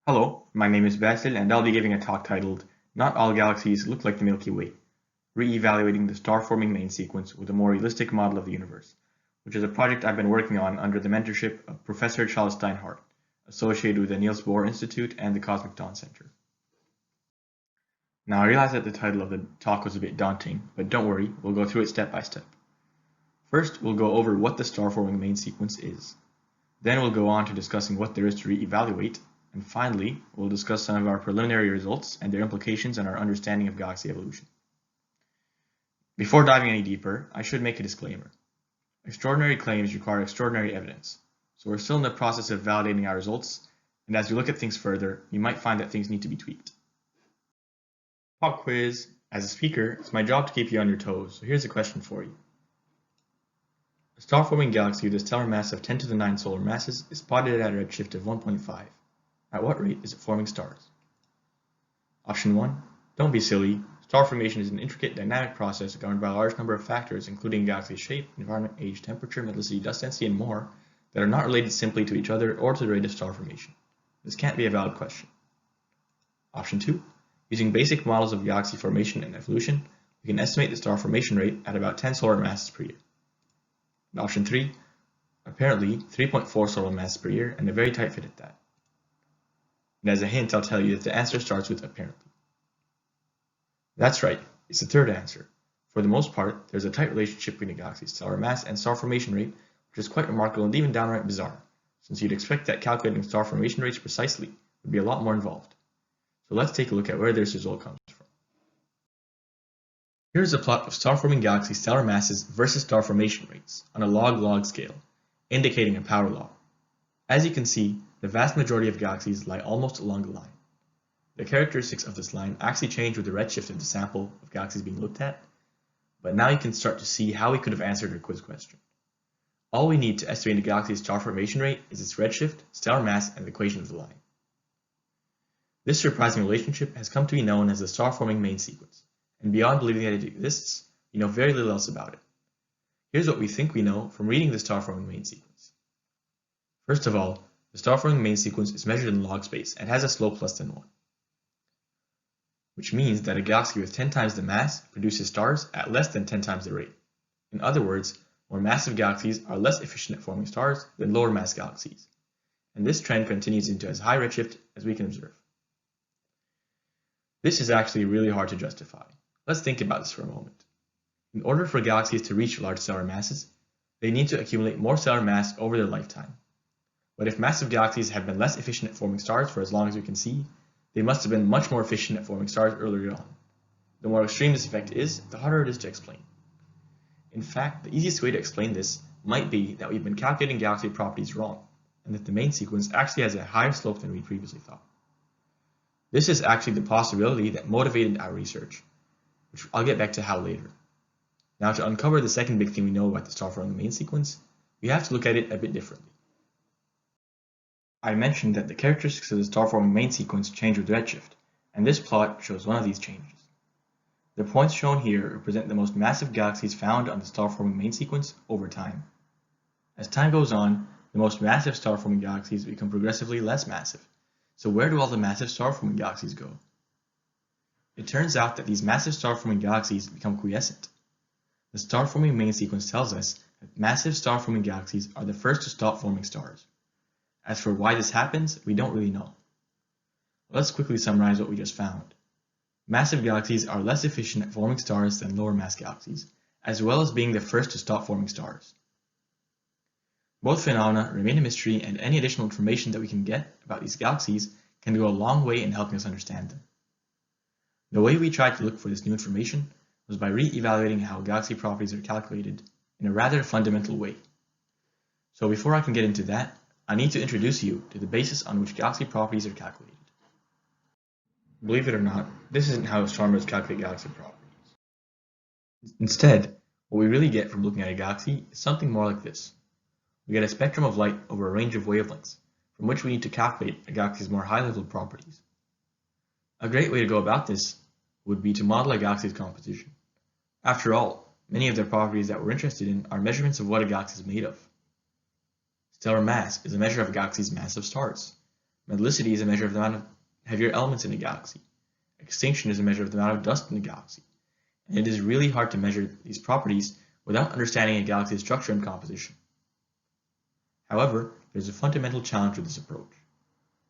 Hello, my name is Basil and I'll be giving a talk titled Not All Galaxies Look Like the Milky Way, Reevaluating the Star-Forming Main Sequence with a More Realistic Model of the Universe, which is a project I've been working on under the mentorship of Professor Charles Steinhardt, associated with the Niels Bohr Institute and the Cosmic Dawn Center. Now I realize that the title of the talk was a bit daunting, but don't worry, we'll go through it step by step. First, we'll go over what the star-forming main sequence is. Then we'll go on to discussing what there is to reevaluate. And finally, we'll discuss some of our preliminary results and their implications on our understanding of galaxy evolution. Before diving any deeper, I should make a disclaimer. Extraordinary claims require extraordinary evidence, so we're still in the process of validating our results, and as we look at things further, you might find that things need to be tweaked. Pop quiz. As a speaker, it's my job to keep you on your toes, so here's a question for you. A star-forming galaxy with a stellar mass of 10 to the 9 solar masses is spotted at a redshift of 1.5. At what rate is it forming stars? Option 1. Don't be silly. Star formation is an intricate dynamic process governed by a large number of factors including galaxy shape, environment, age, temperature, metallicity, dust density, and more that are not related simply to each other or to the rate of star formation. This can't be a valid question. Option 2. Using basic models of galaxy formation and evolution, we can estimate the star formation rate at about 10 solar masses per year. And option 3. Apparently 3.4 solar masses per year and a very tight fit at that. And as a hint, I'll tell you that the answer starts with apparently. That's right, it's the third answer. For the most part, there's a tight relationship between a galaxy's stellar mass and star formation rate, which is quite remarkable and even downright bizarre, since you'd expect that calculating star formation rates precisely would be a lot more involved. So let's take a look at where this result comes from. Here's a plot of star-forming galaxy stellar masses versus star formation rates on a log-log scale, indicating a power law. As you can see, the vast majority of galaxies lie almost along the line. The characteristics of this line actually change with the redshift of the sample of galaxies being looked at, but now you can start to see how we could have answered our quiz question. All we need to estimate a galaxy's star formation rate is its redshift, stellar mass, and the equation of the line. This surprising relationship has come to be known as the star-forming main sequence, and beyond believing that it exists, we know very little else about it. Here's what we think we know from reading the star-forming main sequence. First of all, the star-forming main sequence is measured in log space and has a slope less than 1, which means that a galaxy with 10 times the mass produces stars at less than 10 times the rate. In other words, more massive galaxies are less efficient at forming stars than lower mass galaxies, and this trend continues into as high redshift as we can observe. This is actually really hard to justify. Let's think about this for a moment. In order for galaxies to reach large stellar masses, they need to accumulate more stellar mass over their lifetime. But if massive galaxies have been less efficient at forming stars for as long as we can see, they must have been much more efficient at forming stars earlier on. The more extreme this effect is, the harder it is to explain. In fact, the easiest way to explain this might be that we've been calculating galaxy properties wrong, and that the main sequence actually has a higher slope than we previously thought. This is actually the possibility that motivated our research, which I'll get back to how later. Now, to uncover the second big thing we know about the star-forming main sequence, we have to look at it a bit differently. I mentioned that the characteristics of the star-forming main sequence change with redshift, and this plot shows one of these changes. The points shown here represent the most massive galaxies found on the star-forming main sequence over time. As time goes on, the most massive star-forming galaxies become progressively less massive. So where do all the massive star-forming galaxies go? It turns out that these massive star-forming galaxies become quiescent. The star-forming main sequence tells us that massive star-forming galaxies are the first to stop forming stars. As for why this happens, we don't really know. Let's quickly summarize what we just found. Massive galaxies are less efficient at forming stars than lower mass galaxies, as well as being the first to stop forming stars. Both phenomena remain a mystery, and any additional information that we can get about these galaxies can go a long way in helping us understand them. The way we tried to look for this new information was by re-evaluating how galaxy properties are calculated in a rather fundamental way. So before I can get into that, I need to introduce you to the basis on which galaxy properties are calculated. Believe it or not, this isn't how astronomers calculate galaxy properties. Instead, what we really get from looking at a galaxy is something more like this. We get a spectrum of light over a range of wavelengths, from which we need to calculate a galaxy's more high-level properties. A great way to go about this would be to model a galaxy's composition. After all, many of the properties that we're interested in are measurements of what a galaxy is made of. Stellar mass is a measure of a galaxy's mass of stars. Metallicity is a measure of the amount of heavier elements in a galaxy. Extinction is a measure of the amount of dust in a galaxy. And it is really hard to measure these properties without understanding a galaxy's structure and composition. However, there's a fundamental challenge with this approach.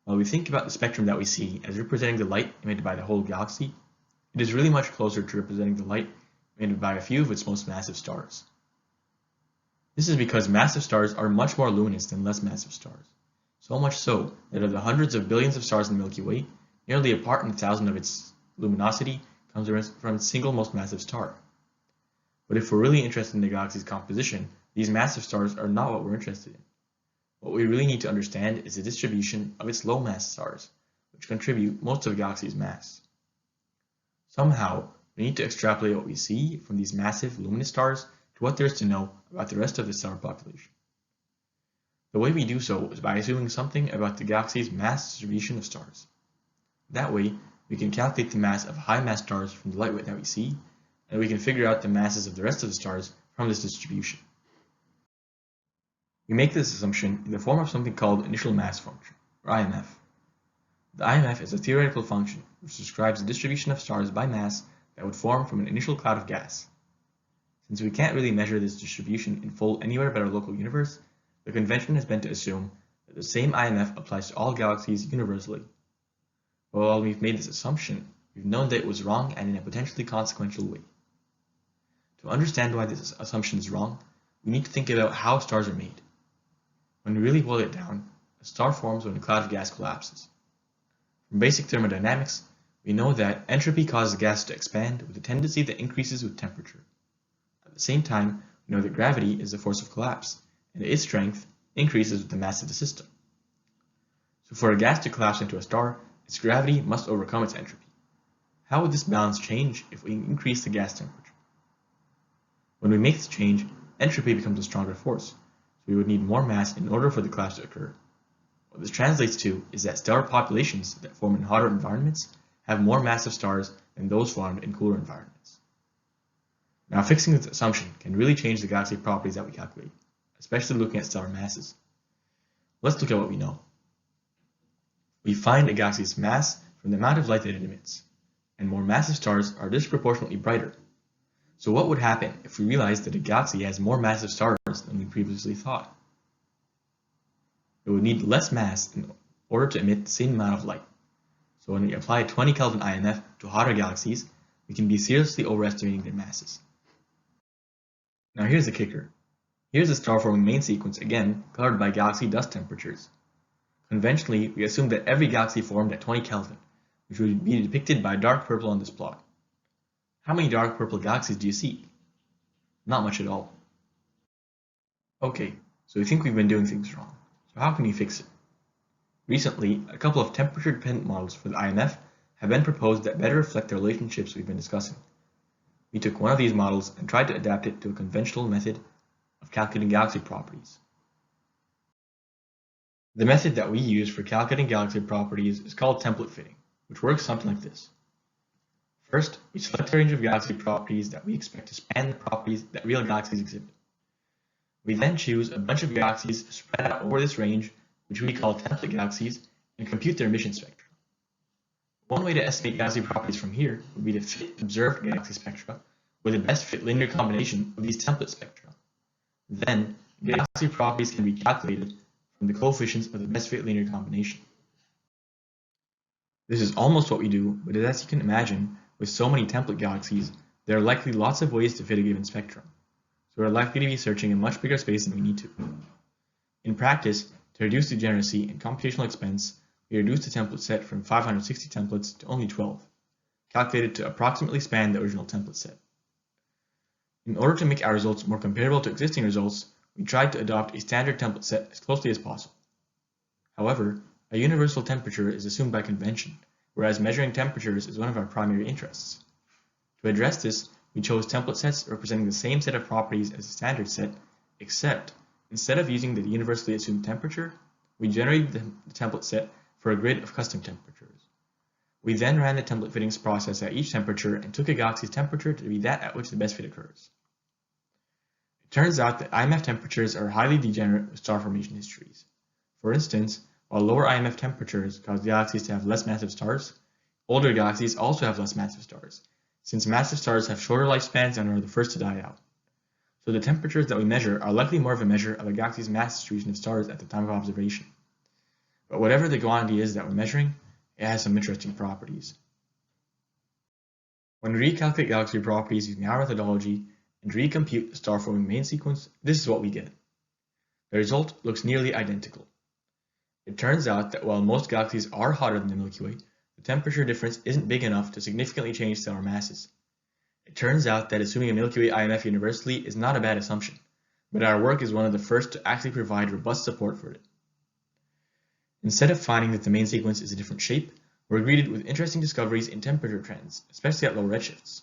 While we think about the spectrum that we see as representing the light emitted by the whole galaxy, it is really much closer to representing the light emitted by a few of its most massive stars. This is because massive stars are much more luminous than less massive stars, so much so that of the hundreds of billions of stars in the Milky Way, nearly a part in 1,000 of its luminosity comes from its single most massive star. But if we're really interested in the galaxy's composition, these massive stars are not what we're interested in. What we really need to understand is the distribution of its low-mass stars, which contribute most of the galaxy's mass. Somehow, we need to extrapolate what we see from these massive luminous stars to what there is to know about the rest of the star population. The way we do so is by assuming something about the galaxy's mass distribution of stars. That way, we can calculate the mass of high-mass stars from the light that we see, and we can figure out the masses of the rest of the stars from this distribution. We make this assumption in the form of something called initial mass function, or IMF. The IMF is a theoretical function which describes the distribution of stars by mass that would form from an initial cloud of gas. Since we can't really measure this distribution in full anywhere but our local universe, the convention has been to assume that the same IMF applies to all galaxies universally. But while we've made this assumption, we've known that it was wrong and in a potentially consequential way. To understand why this assumption is wrong, we need to think about how stars are made. When we really boil it down, a star forms when a cloud of gas collapses. From basic thermodynamics, we know that entropy causes gas to expand with a tendency that increases with temperature. At the same time, we know that gravity is the force of collapse, and its strength increases with the mass of the system. So for a gas to collapse into a star, its gravity must overcome its entropy. How would this balance change if we increase the gas temperature? When we make this change, entropy becomes a stronger force, so we would need more mass in order for the collapse to occur. What this translates to is that stellar populations that form in hotter environments have more massive stars than those formed in cooler environments. Now, fixing this assumption can really change the galaxy properties that we calculate, especially looking at stellar masses. Let's look at what we know. We find a galaxy's mass from the amount of light that it emits, and more massive stars are disproportionately brighter. So what would happen if we realized that a galaxy has more massive stars than we previously thought? It would need less mass in order to emit the same amount of light. So when we apply a 20 Kelvin IMF to hotter galaxies, we can be seriously overestimating their masses. Now here's the kicker. Here's the star-forming main sequence again, colored by galaxy dust temperatures. Conventionally, we assume that every galaxy formed at 20 Kelvin, which would be depicted by dark purple on this plot. How many dark purple galaxies do you see? Not much at all. Okay, so we think we've been doing things wrong. So how can we fix it? Recently, a couple of temperature-dependent models for the IMF have been proposed that better reflect the relationships we've been discussing. We took one of these models and tried to adapt it to a conventional method of calculating galaxy properties. The method that we use for calculating galaxy properties is called template fitting, which works something like this. First, we select a range of galaxy properties that we expect to span the properties that real galaxies exhibit. We then choose a bunch of galaxies spread out over this range, which we call template galaxies, and compute their emission spectra. One way to estimate galaxy properties from here would be to fit observed galaxy spectra with the best fit linear combination of these template spectra. Then, galaxy properties can be calculated from the coefficients of the best fit linear combination. This is almost what we do, but as you can imagine, with so many template galaxies, there are likely lots of ways to fit a given spectrum, so we're likely to be searching a much bigger space than we need to. In practice, to reduce degeneracy and computational expense, we reduced the template set from 560 templates to only 12, calculated to approximately span the original template set. In order to make our results more comparable to existing results, we tried to adopt a standard template set as closely as possible. However, a universal temperature is assumed by convention, whereas measuring temperatures is one of our primary interests. To address this, we chose template sets representing the same set of properties as the standard set, except instead of using the universally assumed temperature, we generated the template set for a grid of custom temperatures. We then ran the template fittings process at each temperature and took a galaxy's temperature to be that at which the best fit occurs. It turns out that IMF temperatures are highly degenerate with star formation histories. For instance, While lower IMF temperatures cause galaxies to have less massive stars, older galaxies also have less massive stars, since massive stars have shorter lifespans and are the first to die out. So the temperatures that we measure are likely more of a measure of a galaxy's mass distribution of stars at the time of observation. But whatever the quantity is that we're measuring, it has some interesting properties. When we recalculate galaxy properties using our methodology and recompute the star-forming main sequence, this is what we get. The result looks nearly identical. It turns out that while most galaxies are hotter than the Milky Way, the temperature difference isn't big enough to significantly change stellar masses. It turns out that assuming a Milky Way IMF universally is not a bad assumption, but our work is one of the first to actually provide robust support for it. Instead of finding that the main sequence is a different shape, we're greeted with interesting discoveries in temperature trends, especially at low redshifts.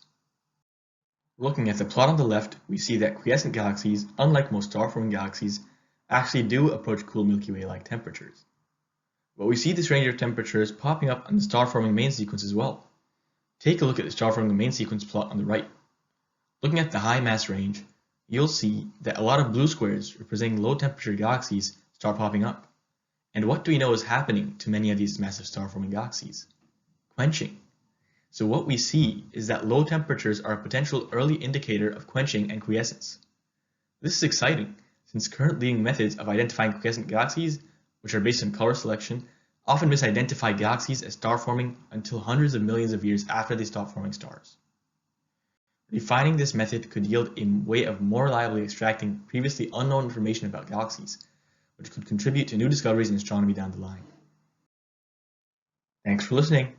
Looking at the plot on the left, we see that quiescent galaxies, unlike most star-forming galaxies, actually do approach cool Milky Way-like temperatures. But we see this range of temperatures popping up on the star-forming main sequence as well. Take a look at the star-forming main sequence plot on the right. Looking at the high mass range, you'll see that a lot of blue squares representing low-temperature galaxies start popping up. And what do we know is happening to many of these massive star-forming galaxies? Quenching. So what we see is that low temperatures are a potential early indicator of quenching and quiescence. This is exciting, since current leading methods of identifying quiescent galaxies, which are based on color selection, often misidentify galaxies as star-forming until hundreds of millions of years after they stop forming stars. Refining this method could yield a way of more reliably extracting previously unknown information about galaxies, which could contribute to new discoveries in astronomy down the line. Thanks for listening.